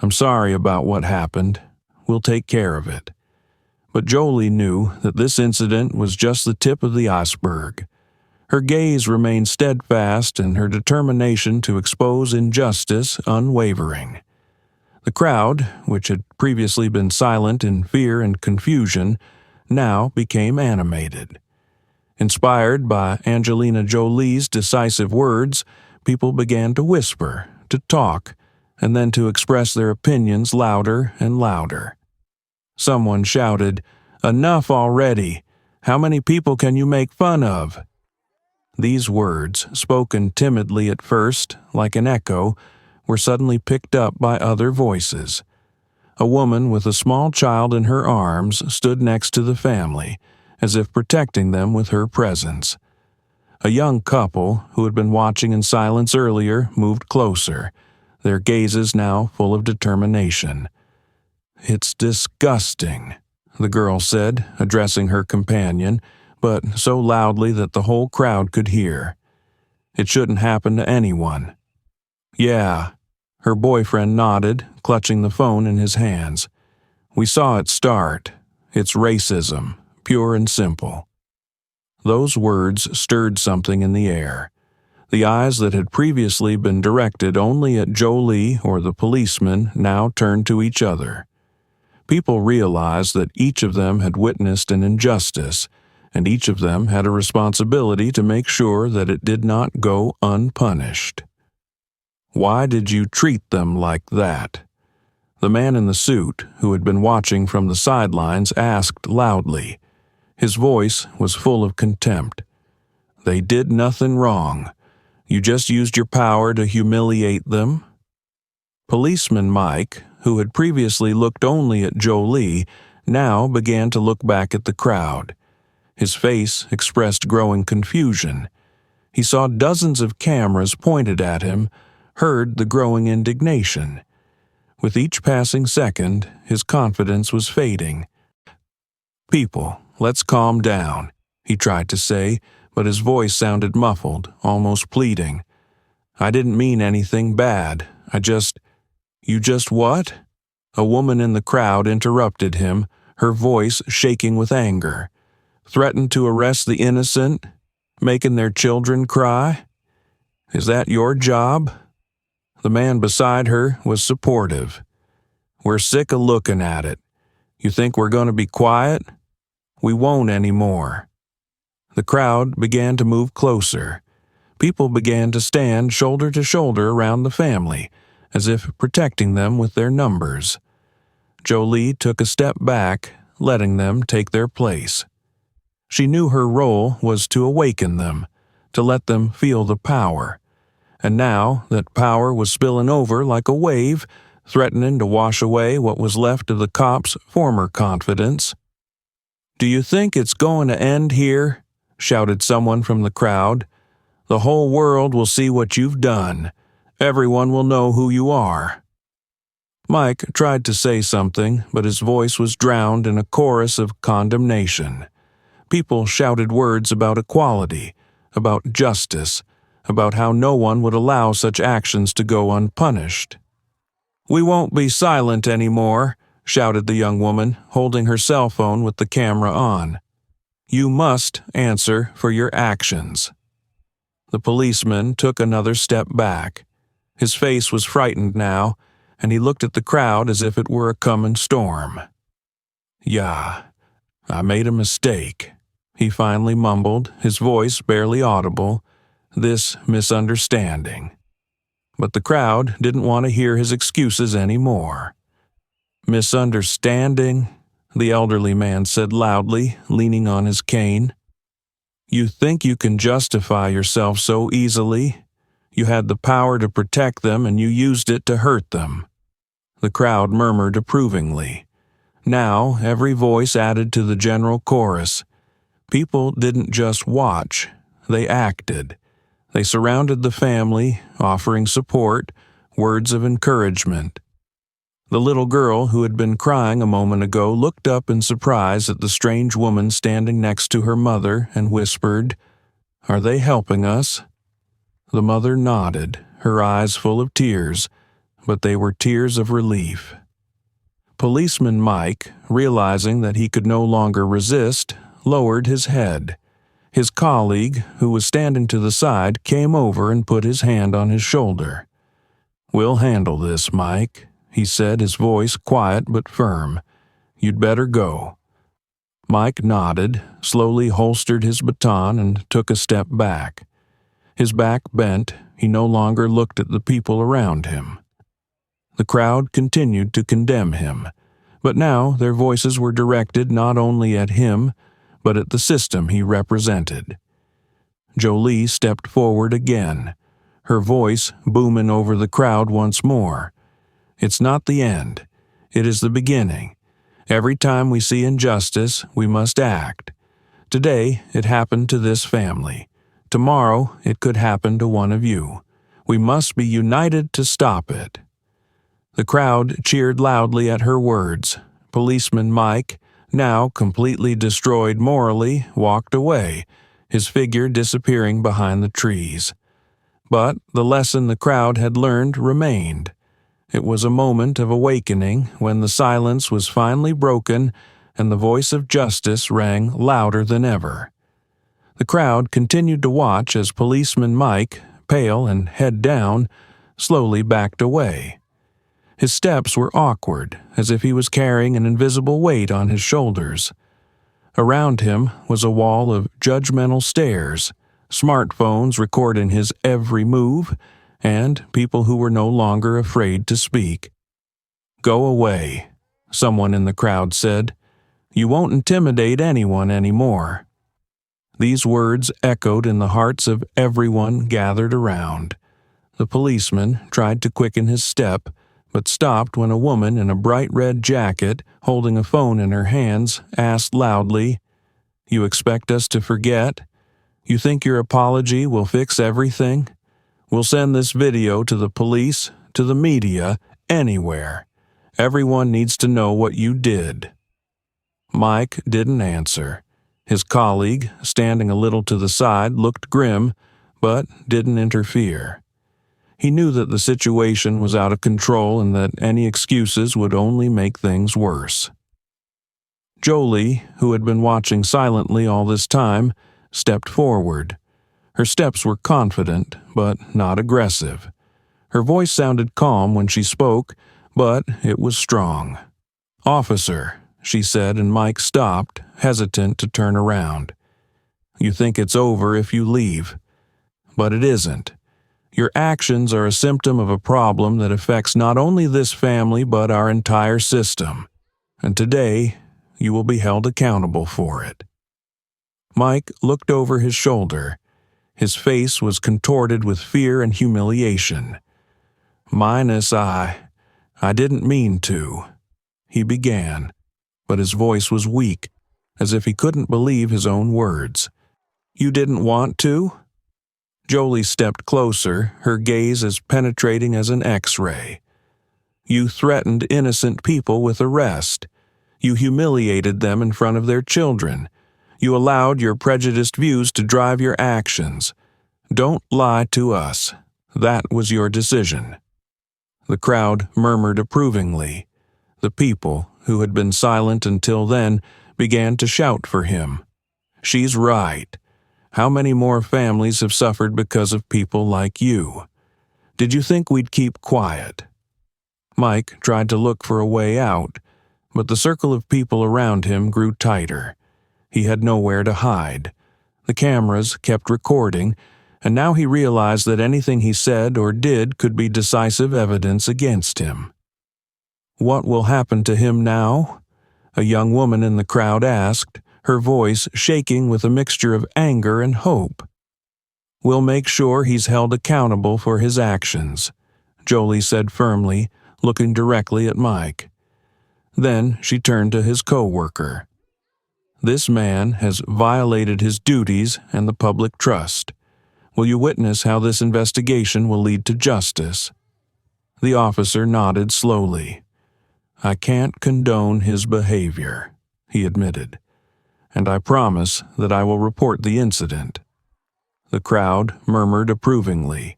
"I'm sorry about what happened. We'll take care of it." But Jolie knew that this incident was just the tip of the iceberg. Her gaze remained steadfast and her determination to expose injustice unwavering. The crowd, which had previously been silent in fear and confusion, now became animated. Inspired by Angelina Jolie's decisive words, people began to whisper, to talk, and then to express their opinions louder and louder. Someone shouted, "Enough already! How many people can you make fun of?" These words, spoken timidly at first, like an echo, were suddenly picked up by other voices. A woman with a small child in her arms stood next to the family, as if protecting them with her presence. A young couple, who had been watching in silence earlier, moved closer, their gazes now full of determination. "It's disgusting," the girl said, addressing her companion, but so loudly that the whole crowd could hear. "It shouldn't happen to anyone." "Yeah," her boyfriend nodded, clutching the phone in his hands. "We saw it start. It's racism, pure and simple." Those words stirred something in the air. The eyes that had previously been directed only at Jolie or the policeman now turned to each other. People realized that each of them had witnessed an injustice, and each of them had a responsibility to make sure that it did not go unpunished. "Why did you treat them like that?" The man in the suit, who had been watching from the sidelines, asked loudly. His voice was full of contempt. "They did nothing wrong. You just used your power to humiliate them?" Policeman Mike, who had previously looked only at Jolie, now began to look back at the crowd. His face expressed growing confusion. He saw dozens of cameras pointed at him, heard the growing indignation. With each passing second, his confidence was fading. "People, let's calm down," he tried to say, but his voice sounded muffled, almost pleading. "I didn't mean anything bad. You just what?" A woman in the crowd interrupted him, her voice shaking with anger. "Threatened to arrest the innocent, making their children cry? Is that your job?" The man beside her was supportive. "We're sick of looking at it. You think we're going to be quiet? We won't anymore." The crowd began to move closer. People began to stand shoulder to shoulder around the family, as if protecting them with their numbers. Jolie took a step back, letting them take their place. She knew her role was to awaken them, to let them feel the power. And now that power was spilling over like a wave, threatening to wash away what was left of the cops' former confidence. "Do you think it's going to end here?" shouted someone from the crowd. "The whole world will see what you've done. Everyone will know who you are." Mike tried to say something, but his voice was drowned in a chorus of condemnation. People shouted words about equality, about justice, about how no one would allow such actions to go unpunished. "We won't be silent anymore," shouted the young woman, holding her cell phone with the camera on. "You must answer for your actions." The policeman took another step back. His face was frightened now, and he looked at the crowd as if it were a coming storm. "Yeah, I made a mistake," he finally mumbled, his voice barely audible. "This misunderstanding." But the crowd didn't want to hear his excuses anymore. "Misunderstanding?" the elderly man said loudly, leaning on his cane. "You think you can justify yourself so easily? You had the power to protect them and you used it to hurt them." The crowd murmured approvingly. Now every voice added to the general chorus. People didn't just watch, they acted. They surrounded the family, offering support, words of encouragement. The little girl who had been crying a moment ago looked up in surprise at the strange woman standing next to her mother and whispered, "Are they helping us?" The mother nodded, her eyes full of tears, but they were tears of relief. Policeman Mike, realizing that he could no longer resist, lowered his head. His colleague, who was standing to the side, came over and put his hand on his shoulder. "We'll handle this, Mike," he said, his voice quiet but firm. "You'd better go." Mike nodded, slowly holstered his baton, and took a step back. His back bent, he no longer looked at the people around him. The crowd continued to condemn him, but now their voices were directed not only at him, but at the system he represented. Jolie stepped forward again, her voice booming over the crowd once more. "It's not the end. It is the beginning. Every time we see injustice, we must act. Today, it happened to this family. Tomorrow, it could happen to one of you. We must be united to stop it." The crowd cheered loudly at her words. Policeman Mike, now completely destroyed morally, walked away, his figure disappearing behind the trees. But the lesson the crowd had learned remained. It was a moment of awakening when the silence was finally broken and the voice of justice rang louder than ever. The crowd continued to watch as Policeman Mike, pale and head down, slowly backed away. His steps were awkward, as if he was carrying an invisible weight on his shoulders. Around him was a wall of judgmental stares, smartphones recording his every move, and people who were no longer afraid to speak. "Go away," someone in the crowd said. "You won't intimidate anyone anymore." These words echoed in the hearts of everyone gathered around. The policeman tried to quicken his step, but stopped when a woman in a bright red jacket, holding a phone in her hands, asked loudly, "You expect us to forget? You think your apology will fix everything? We'll send this video to the police, to the media, anywhere. Everyone needs to know what you did." Mike didn't answer. His colleague, standing a little to the side, looked grim, but didn't interfere. He knew that the situation was out of control and that any excuses would only make things worse. Jolie, who had been watching silently all this time, stepped forward. Her steps were confident, but not aggressive. Her voice sounded calm when she spoke, but it was strong. "Officer," she said, and Mike stopped, hesitant to turn around. "You think it's over if you leave. But it isn't. Your actions are a symptom of a problem that affects not only this family but our entire system. And today, you will be held accountable for it." Mike looked over his shoulder. His face was contorted with fear and humiliation. I didn't mean to," he began, but his voice was weak, as if he couldn't believe his own words. "You didn't want to?" Jolie stepped closer, her gaze as penetrating as an X-ray. You threatened innocent people with arrest. You humiliated them in front of their children. You allowed your prejudiced views to drive your actions. Don't lie to us. That was your decision." The crowd murmured approvingly. The people, who had been silent until then, began to shout for him. "She's right. How many more families have suffered because of people like you? Did you think we'd keep quiet?" Mike tried to look for a way out, but the circle of people around him grew tighter. He had nowhere to hide. The cameras kept recording, and now he realized that anything he said or did could be decisive evidence against him. "What will happen to him now?" a young woman in the crowd asked, her voice shaking with a mixture of anger and hope. "We'll make sure he's held accountable for his actions," Jolie said firmly, looking directly at Mike. Then she turned to his co-worker. "This man has violated his duties and the public trust. Will you witness how this investigation will lead to justice?" The officer nodded slowly. "I can't condone his behavior," he admitted, "and I promise that I will report the incident." The crowd murmured approvingly.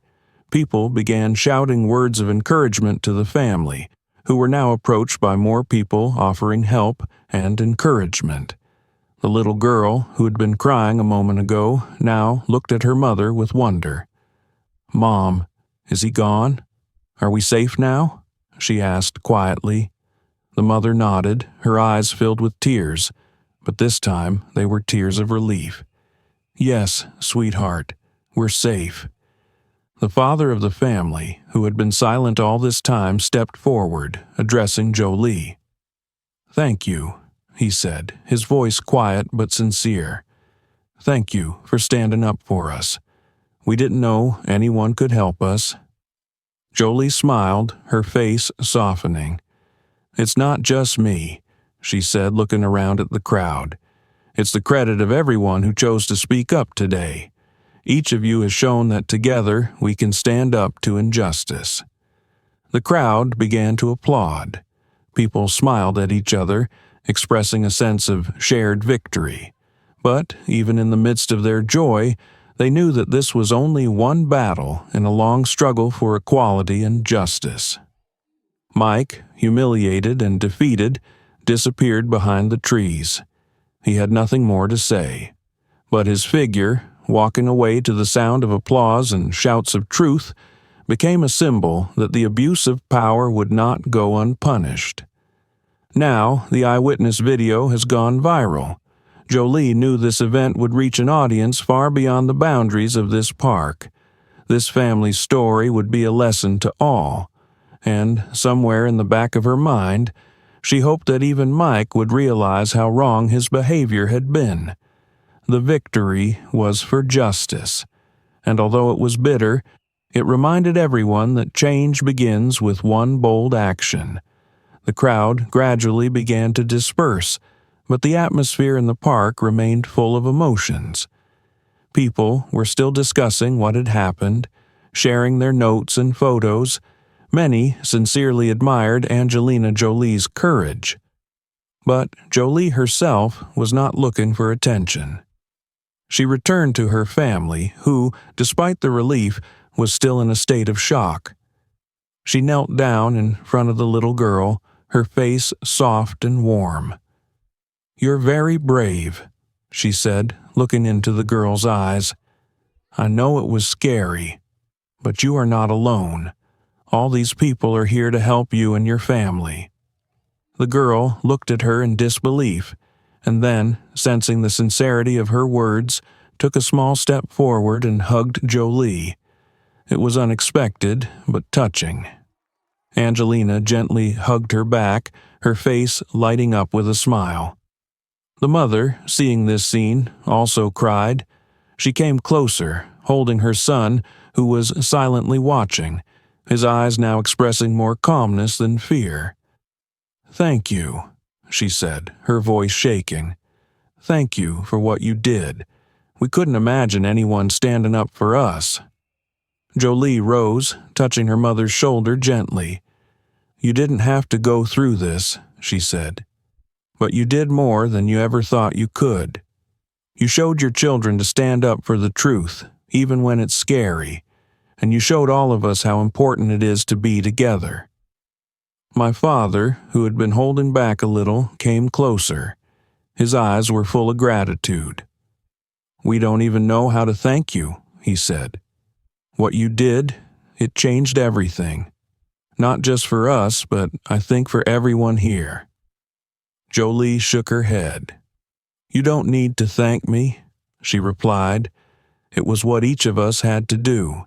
People began shouting words of encouragement to the family, who were now approached by more people offering help and encouragement. The little girl, who had been crying a moment ago, now looked at her mother with wonder. "Mom, is he gone? Are we safe now?" she asked quietly. The mother nodded, her eyes filled with tears, but this time they were tears of relief. "Yes, sweetheart, we're safe." The father of the family, who had been silent all this time, stepped forward, addressing Jolie. "Thank you," he said, his voice quiet but sincere. "Thank you for standing up for us. We didn't know anyone could help us." Jolie smiled, her face softening. "It's not just me," she said, looking around at the crowd. "It's the credit of everyone who chose to speak up today. Each of you has shown that together we can stand up to injustice." The crowd began to applaud. People smiled at each other, expressing a sense of shared victory. But even in the midst of their joy, they knew that this was only one battle in a long struggle for equality and justice. Mike, humiliated and defeated, disappeared behind the trees. He had nothing more to say. But his figure, walking away to the sound of applause and shouts of truth, became a symbol that the abuse of power would not go unpunished. Now, the eyewitness video has gone viral. Jolie knew this event would reach an audience far beyond the boundaries of this park. This family's story would be a lesson to all, and somewhere in the back of her mind, she hoped that even Mike would realize how wrong his behavior had been. The victory was for justice, and although it was bitter, it reminded everyone that change begins with one bold action. The crowd gradually began to disperse, but the atmosphere in the park remained full of emotions. People were still discussing what had happened, sharing their notes and photos. Many sincerely admired Angelina Jolie's courage. But Jolie herself was not looking for attention. She returned to her family, who, despite the relief, was still in a state of shock. She knelt down in front of the little girl, her face soft and warm. "You're very brave," she said, looking into the girl's eyes. "I know it was scary, but you are not alone. All these people are here to help you and your family." The girl looked at her in disbelief, and then, sensing the sincerity of her words, took a small step forward and hugged Jolie. It was unexpected, but touching. Angelina gently hugged her back, her face lighting up with a smile. The mother, seeing this scene, also cried. She came closer, holding her son, who was silently watching, his eyes now expressing more calmness than fear. "Thank you," she said, her voice shaking. "Thank you for what you did. We couldn't imagine anyone standing up for us." Jolie rose, touching her mother's shoulder gently. "You didn't have to go through this," she said. "But you did more than you ever thought you could. You showed your children to stand up for the truth, even when it's scary, and you showed all of us how important it is to be together." My father, who had been holding back a little, came closer. His eyes were full of gratitude. "We don't even know how to thank you," he said. "What you did, it changed everything. Not just for us, but I think for everyone here." Jolie shook her head. "You don't need to thank me," she replied. "It was what each of us had to do.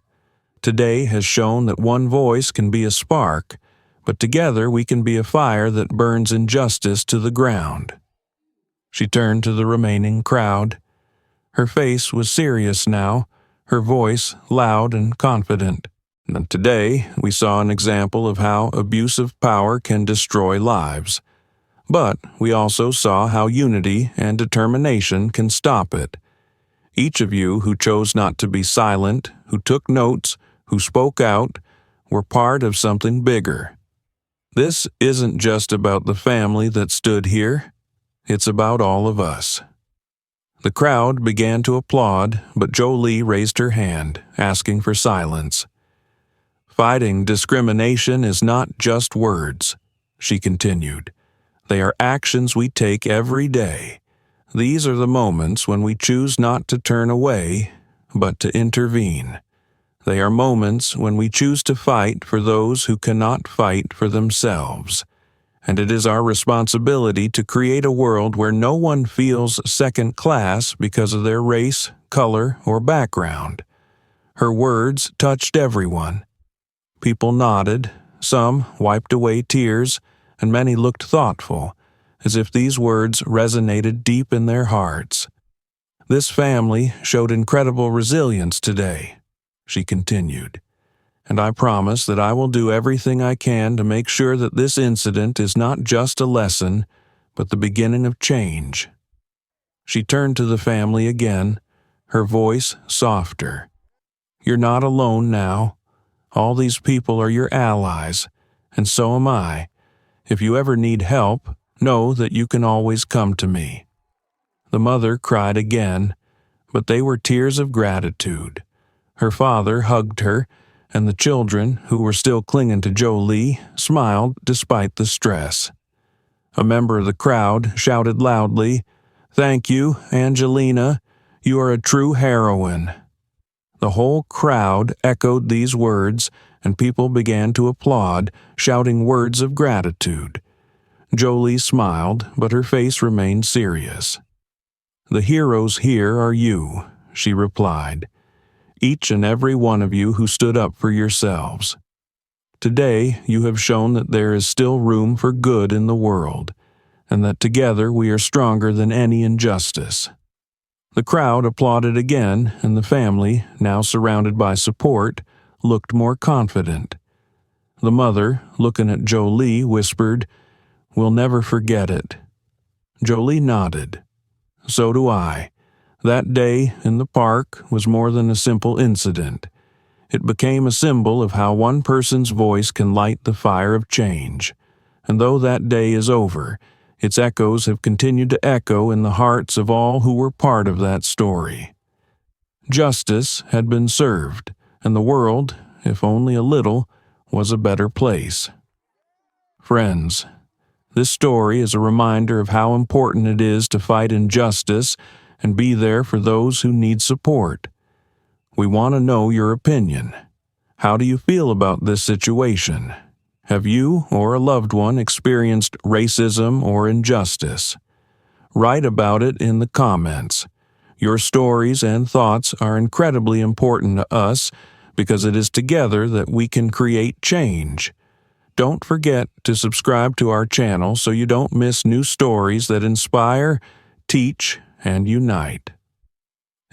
Today has shown that one voice can be a spark, but together we can be a fire that burns injustice to the ground." She turned to the remaining crowd. Her face was serious now, her voice loud and confident. And today we saw an example of how abuse of power can destroy lives. But we also saw how unity and determination can stop it. Each of you who chose not to be silent, who took notes, who spoke out, were part of something bigger. This isn't just about the family that stood here. It's about all of us. The crowd began to applaud, but Jolie raised her hand, asking for silence. "Fighting discrimination is not just words," she continued. "They are actions we take every day. These are the moments when we choose not to turn away, but to intervene. They are moments when we choose to fight for those who cannot fight for themselves. And it is our responsibility to create a world where no one feels second class because of their race, color, or background." Her words touched everyone. People nodded, some wiped away tears, and many looked thoughtful, as if these words resonated deep in their hearts. "This family showed incredible resilience today," she continued, "and I promise that I will do everything I can to make sure that this incident is not just a lesson, but the beginning of change." She turned to the family again, her voice softer. "You're not alone now. All these people are your allies, and so am I. If you ever need help, know that you can always come to me." The mother cried again, but they were tears of gratitude. Her father hugged her, and the children, who were still clinging to Jolie, smiled despite the stress. A member of the crowd shouted loudly, "Thank you, Angelina. You are a true heroine." The whole crowd echoed these words, and people began to applaud, shouting words of gratitude. Jolie smiled, but her face remained serious. "The heroes here are you," she replied. "Each and every one of you who stood up for yourselves. Today you have shown that there is still room for good in the world, and that together we are stronger than any injustice." The crowd applauded again, and the family, now surrounded by support, looked more confident. The mother, looking at Jolie, whispered, "We'll never forget it." Jolie nodded. "So do I. That day in the park was more than a simple incident. It became a symbol of how one person's voice can light the fire of change. And though that day is over, its echoes have continued to echo in the hearts of all who were part of that story. Justice had been served, and the world, if only a little, was a better place. Friends, this story is a reminder of how important it is to fight injustice and be there for those who need support. We want to know your opinion. How do you feel about this situation? Have you or a loved one experienced racism or injustice? Write about it in the comments. Your stories and thoughts are incredibly important to us because it is together that we can create change. Don't forget to subscribe to our channel so you don't miss new stories that inspire, teach, and unite.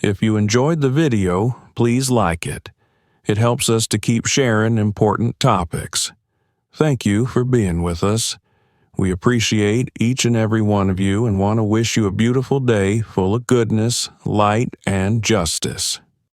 If you enjoyed the video, please like it. It helps us to keep sharing important topics. Thank you for being with us. We appreciate each and every one of you and want to wish you a beautiful day full of goodness, light, and justice.